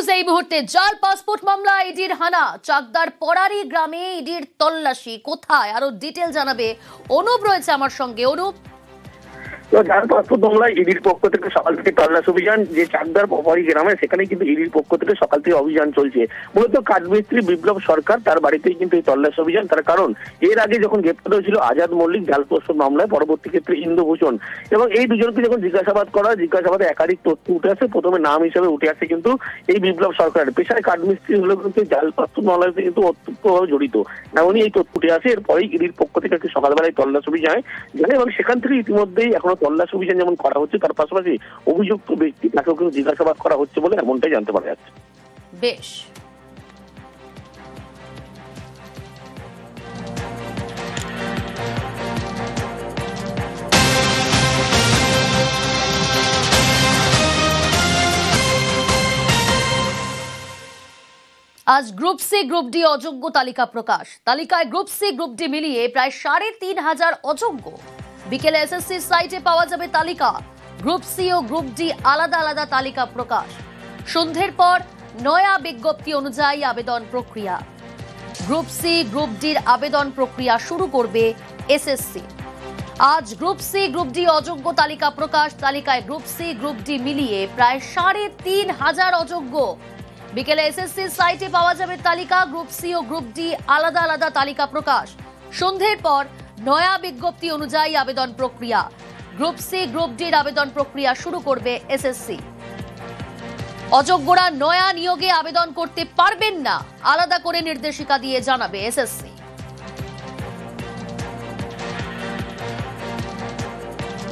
News এই মুহূর্তে। জাল পাসপোর্ট মামলা ইডির হানা, চাকদার পড়ারি গ্রামে ইডির তল্লাশি কোথায়, আরো ডিটেল জানাবে অনুপ রয়েছে আমার সঙ্গে। অনুপ, জাল পাসপোর্ট মামলায় ইডির পক্ষ থেকে সকাল থেকে তল্লাশি অভিযান, যে চাকদার পপারি গ্রামে সেখানে কিন্তু ইডির পক্ষ থেকে সকাল থেকে অভিযান চলছে। মূলত কাঠমিস্ত্রি বিপ্লব সরকার, তার বাড়িতেই কিন্তু এই তল্লাশি অভিযান। তার কারণ এর আগে যখন গ্রেপ্তার হয়েছিল আজাদ মল্লিক জাল পাসপোর্ট মামলায়, পরবর্তী ক্ষেত্রে ইন্দুভূষণ, এবং এই দুজনকে যখন জিজ্ঞাসাবাদে একাধিক তথ্য উঠে আসে। প্রথমে নাম হিসেবে উঠে আসে কিন্তু এই বিপ্লব সরকারের। পেশায় কাঠমিস্ত্রি হলেও কিন্তু জাল পাসপোর্ট মামলায় কিন্তু অত্যন্তভাবে জড়িত, এমনই এই তথ্য উঠে আসে। এরপরেই ইডির পক্ষ থেকে একটি সকালবেলায় তল্লাশি অভিযান জানে, এবং সেখান থেকে ইতিমধ্যেই এখনো তল্লাশি অভিযান যেমন করা হচ্ছে, তার পাশাপাশি অভিযুক্ত ব্যক্তি তাকেও কিন্তু জিজ্ঞাসাবাদ করা হচ্ছে বলে এমনটাই জানতে পারা যাচ্ছে। বেশ, আজ গ্রুপ সি গ্রুপ ডি অযোগ্য তালিকা প্রকাশ। তালিকায় গ্রুপ সি গ্রুপ ডি মিলিয়ে প্রায় ৩,৫০০ অযোগ্য। বিকেলে এসএসসি সাইটে পাওয়া যাবে তালিকা। গ্রুপ সি ও গ্রুপ ডি আলাদা আলাদা তালিকা প্রকাশ। সন্ধ্যের পর নয়া বিজ্ঞপ্তি অনুযায়ী আবেদন প্রক্রিয়া। গ্রুপ সি গ্রুপ ডির আবেদন প্রক্রিয়া শুরু করবে এসএসসি। আজ গ্রুপ সি গ্রুপ ডি অযোগ্য তালিকা প্রকাশ। তালিকায় গ্রুপ সি গ্রুপ ডি মিলিয়ে প্রায় ৩,৫০০ অযোগ্য। বিকেলে এসএসসি সাইটে পাওয়া যাবে তালিকা। গ্রুপ সি ও গ্রুপ ডি আলাদা আলাদা তালিকা প্রকাশ। সন্ধ্যের পর নয়া বিজ্ঞপ্তি অনুযায়ী আবেদন প্রক্রিয়া। গ্রুপ সি গ্রুপ ডির আবেদন প্রক্রিয়া শুরু করবে এসএসসি। অযোগ্যরা নয়া নিয়োগে আবেদন করতে পারবেন না, আলাদা করে নির্দেশিকা দিয়ে জানাবে এসএসসি।